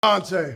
Dante,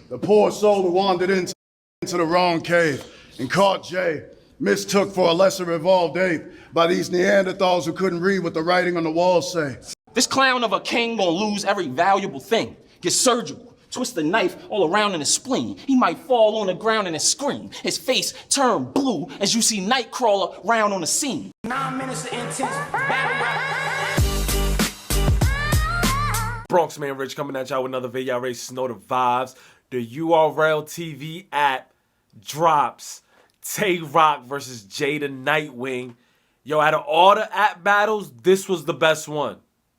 the poor soul who wandered into the wrong cave and caught Jey, mistook for a lesser evolved ape by these Neanderthals who couldn't read what the writing on the walls say. This clown of a king gonna lose every valuable thing, get surgical, twist the knife all around in his spleen. He might fall on the ground and scream. His face turn blue as you see Nightcrawler round on the scene. 9 minutes of intense battle rap. Bronx Man Rich coming at y'all with another video. Y'all ready to know the vibes. The Urltv app drops Tay Roc versus Jey The Nitewing. Yo, out of all the app battles, this was the best one.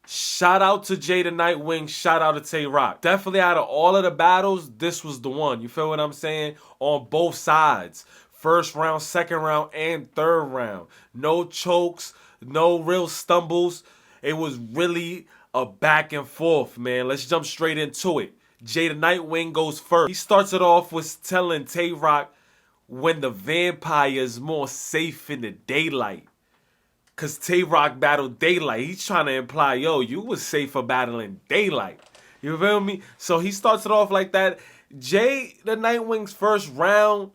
Shout out to Jey The Nitewing, shout out to Tay Roc. Definitely out of all of the battles, this was the one. You feel what I'm saying? On both sides. First round, second round, and third round. No chokes, no real stumbles. It was really a back and forth, man. Let's jump straight into it. Jey The Nitewing goes first. He starts it off with telling Tay Roc when the vampire is more safe in the daylight. Cause Tay Roc battled daylight. He's trying to imply, yo, you was safer battling daylight. You feel me? So he starts it off like that. Jey The Nitewing's first round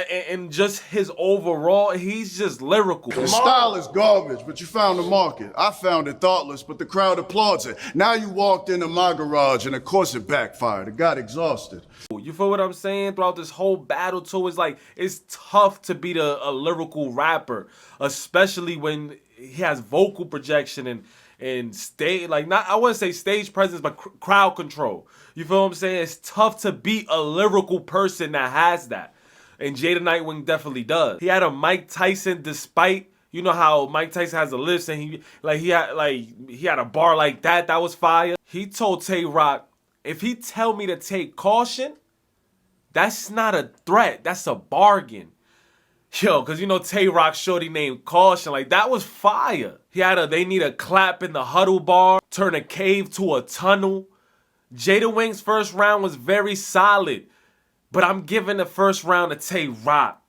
and just his overall, he's just lyrical. The style is garbage, but you found the market. I found it thoughtless, but the crowd applauds it. Now you walked into my garage and of course it backfired. It got exhausted. You feel what I'm saying? Throughout this whole battle too, it's like, it's tough to beat a lyrical rapper, especially when he has vocal projection and stage, like, not, I wouldn't say stage presence, but crowd control. You feel what I'm saying? It's tough to beat a lyrical person that has that. And Jey The Nitewing definitely does. He had a Mike Tyson, despite, you know how Mike Tyson has a list, and he had a bar like that was fire. He told Tay Roc, if he tell me to take caution, that's not a threat, that's a bargain. Yo, cause you know Tay Roc shorty named Caution, like that was fire. They need a clap in the huddle bar, turn a cave to a tunnel. Jey The Wing's first round was very solid. But I'm giving the first round to Tay Roc.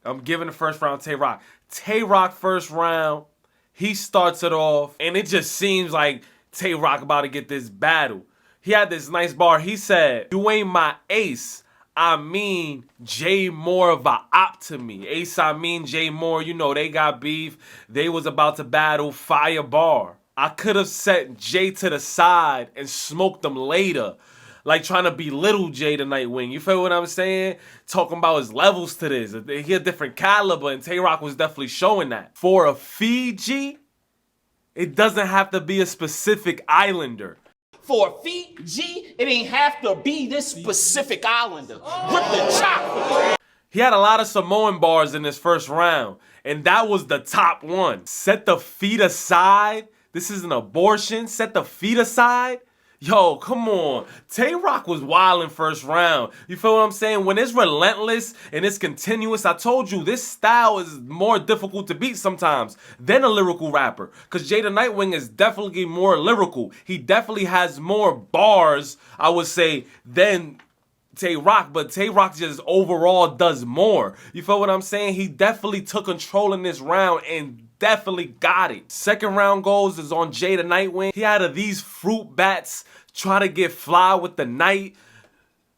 Tay Roc first round, he starts it off, and it just seems like Tay Roc about to get this battle. He had this nice bar. He said, you ain't my ace. I mean, Jey more of a op to me. Ace, I mean Jey more. You know, they got beef. They was about to battle. Fire bar. I could have set Jey to the side and smoked them later. Like trying to belittle Jey The Nitewing. You feel what I'm saying? Talking about his levels to this. He a different caliber, and Tay Roc was definitely showing that. For a Fiji, it doesn't have to be a specific islander. For Fiji, it ain't have to be this specific islander. Rip the chop. He had a lot of Samoan bars in this first round, and that was the top one. Set the feet aside. This is an abortion. Set the feet aside. Yo, come on. Tay Roc was wildin' first round. You feel what I'm saying? When it's relentless and it's continuous, I told you, this style is more difficult to beat sometimes than a lyrical rapper. Because Jey The Nitewing is definitely more lyrical. He definitely has more bars, I would say, than Tay Roc, but Tay Roc just overall does more. You feel what I'm saying? He definitely took control in this round and definitely got it. Second round goes is on Jey The Nitewing. He had these fruit bats try to get fly with the night,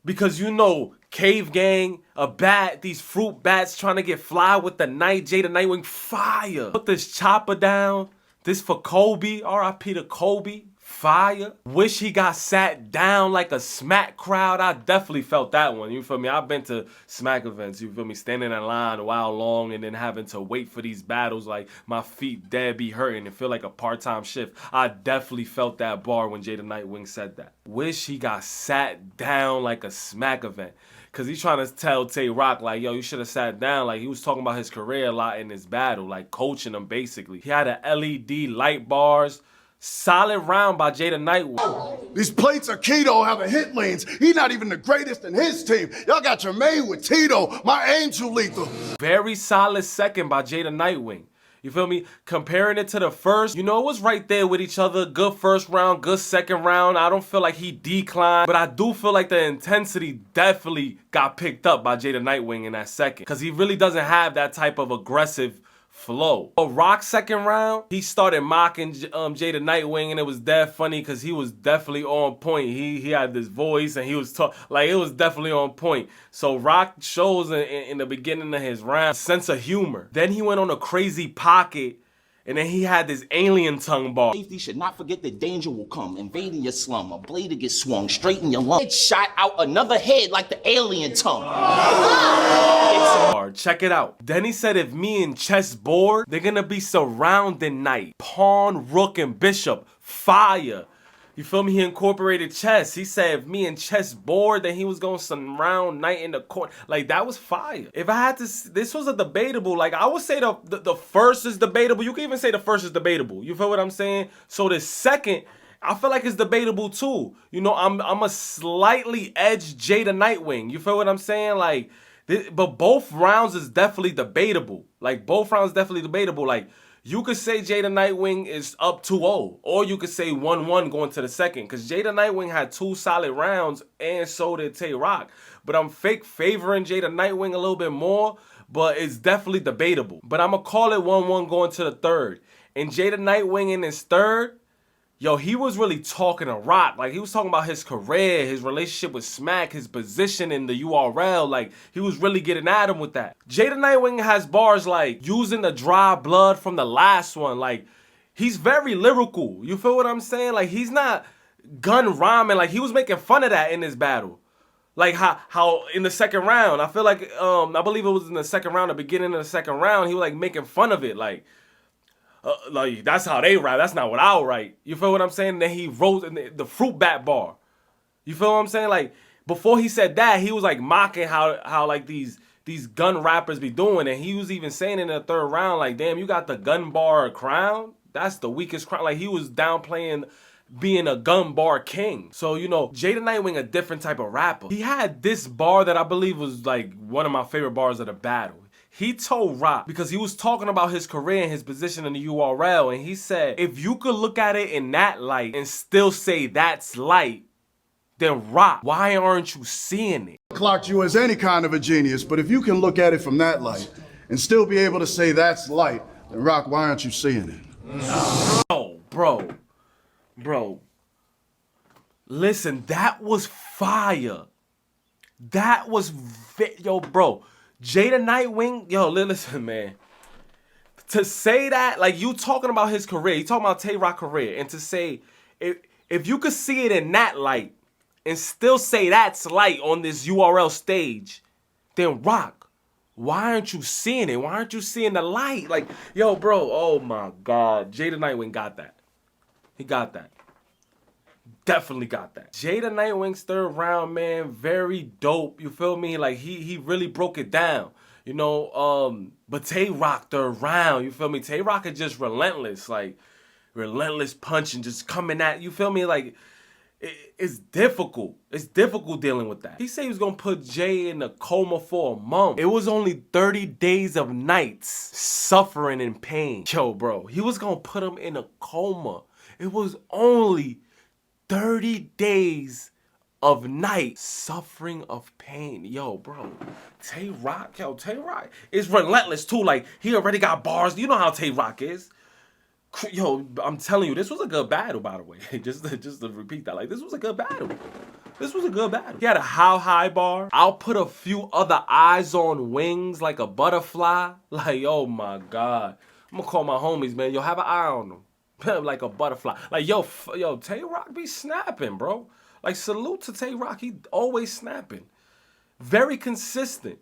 because you know, cave gang, a bat, these fruit bats trying to get fly with the night. Jey The Nitewing fire. Put this chopper down. This for Kobe, R.I.P. to Kobe. Fire. Wish he got sat down like a smack crowd. I definitely felt that one. You feel me? I've been to smack events. You feel me? Standing in line a while long and then having to wait for these battles. Like my feet dead be hurting and feel like a part-time shift. I definitely felt that bar when Jey The Nitewing said that. Wish he got sat down like a smack event. Cause he's trying to tell Tay Roc, like, yo, you should have sat down. Like, he was talking about his career a lot in this battle, like coaching him basically. He had a LED light bars. Solid round by Jey The Nitewing. These plates of keto have a hit lanes. He's not even the greatest in his team. Y'all got your main with Tito. My aim too lethal. Very solid second by Jey The Nitewing. You feel me? Comparing it to the first, you know, it was right there with each other. Good first round, good second round. I don't feel like he declined, but I do feel like the intensity definitely got picked up by Jey The Nitewing in that second, because he really doesn't have that type of aggressive flow. Roc's second round, he started mocking Jey The Nitewing, and it was dead funny because he was definitely on point. He had this voice and he was like, it was definitely on point. So Roc shows in the beginning of his round sense of humor. Then he went on a crazy pocket. And then he had this alien tongue bar. Safety should not forget that danger will come, invading your slum. A blade to get swung straight in your lung. Head shot out another head like the alien tongue. Check it out. Then he said if me and chess board, they're gonna be surrounding knight. Pawn, rook, and bishop. Fire. You feel me? He incorporated chess. He said if me and chess board, then he was going to surround knight in the court. Like, that was fire. If I had to, this was a debatable. Like, I would say the first is debatable. You can even say the first is debatable. You feel what I'm saying? So the second, I feel like it's debatable too. You know, I'm a slightly edge Jey The Nitewing. You feel what I'm saying? Like, but both rounds is definitely debatable. Like, both rounds definitely debatable. Like, you could say Jey The Nitewing is up 2-0, or you could say 1-1 going to the second, because Jey The Nitewing had 2 solid rounds, and so did Tay Roc. But I'm favoring Jey The Nitewing a little bit more, but it's definitely debatable. But I'm going to call it 1-1 going to the third. And Jey The Nitewing in his third, yo, he was really talking to Roc. Like, he was talking about his career, his relationship with Smack, his position in the URL. Like, he was really getting at him with that. Jey The Nitewing has bars like using the dry blood from the last one. Like, he's very lyrical. You feel what I'm saying? Like, he's not gun rhyming. Like, he was making fun of that in this battle. Like, how in the second round, I feel like, I believe it was in the second round, the beginning of the second round, he was, like, making fun of it. Like, that's how they write. That's not what I'll write. You feel what I'm saying? Then he wrote in the fruit bat bar. You feel what I'm saying? Like, before he said that, he was like mocking how like these gun rappers be doing. And he was even saying in the third round, like, damn, you got the gun bar crown? That's the weakest crown. Like, he was downplaying being a gun bar king. So, you know, Jey The Nitewing, a different type of rapper. He had this bar that I believe was like one of my favorite bars of the battle. He told Roc, because he was talking about his career and his position in the URL, and he said, if you could look at it in that light and still say that's light, then Roc, why aren't you seeing it? Clocked you as any kind of a genius, but if you can look at it from that light and still be able to say that's light, then Roc, why aren't you seeing it? Oh, bro. Listen, that was fire. That was, yo, bro. Jey The Nitewing, yo, listen, man. To say that, like, you talking about his career, you talking about Tay Roc career, and to say, if you could see it in that light and still say that's light on this URL stage, then Roc, why aren't you seeing it? Why aren't you seeing the light? Like, yo, bro, oh my God. Jey The Nitewing got that. He got that. Definitely got that. Jey The Nitewing's third round, man, very dope. You feel me? Like, he really broke it down. You know, but Tay Roc third round, you feel me? Tay Roc is just relentless, like, relentless punching, just coming at, you feel me? Like, it's difficult. It's difficult dealing with that. He said he was gonna put Jey in a coma for a month. It was only 30 days of nights suffering in pain. Yo, bro, he was gonna put him in a coma. It was only 30 days of night suffering of pain. Yo, bro, Tay Roc is relentless too. Like, he already got bars. You know how Tay Roc is. Yo, I'm telling you, this was a good battle, by the way. just to repeat that. Like, this was a good battle. This was a good battle. He had a how high bar. I'll put a few other eyes on wings like a butterfly. Like, oh my God. I'm gonna call my homies, man. Yo, have an eye on them. Like a butterfly. Like, yo, Tay Roc be snapping, bro. Like, salute to Tay Roc. He always snapping. Very consistent.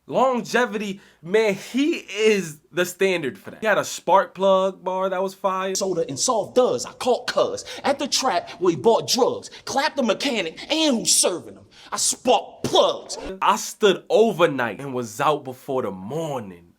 Longevity, man, he is the standard for that. He had a spark plug bar that was fire. Soda and soft does. I caught cuz at the trap where he bought drugs, clapped the mechanic and who's serving him. I sparked plugs. I stood overnight and was out before the morning.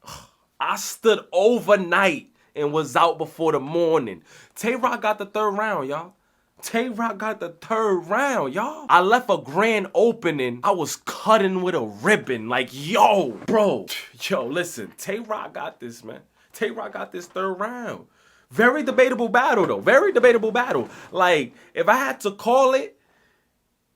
I stood overnight and was out before the morning. Tay Roc got the third round, y'all. Tay Roc got the third round, y'all. I left a grand opening. I was cutting with a ribbon. Like, yo, bro. Yo, listen. Tay Roc got this, man. Tay Roc got this third round. Very debatable battle, though. Very debatable battle. Like, if I had to call it,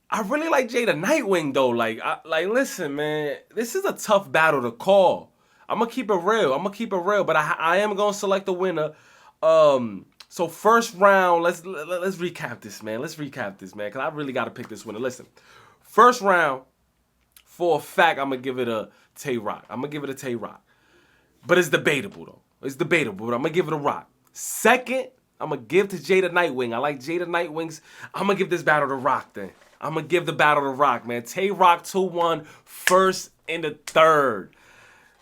I really like Jey The Nitewing, though. Like, listen, man. This is a tough battle to call. I'm gonna keep it real. But I am gonna select the winner. So first round, let's recap this, man. Cause I really gotta pick this winner. Listen, first round, for a fact, I'm gonna give it a Tay Roc. But it's debatable though. But I'm gonna give it a Roc. Second, I'm gonna give to Jey The Nitewing. I like Jey The Nitewing's. I'm gonna give this battle to Roc then. I'm gonna give the battle to Roc, man. Tay Roc 2-1, first and the third.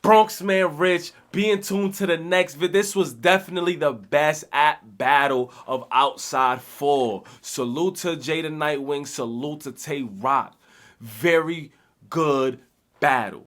Bronx Man Rich, being tuned to the next vid. This was definitely the best at battle of Outside 4. Salute to Jey The Nitewing, salute to Tay Roc. Very good battle.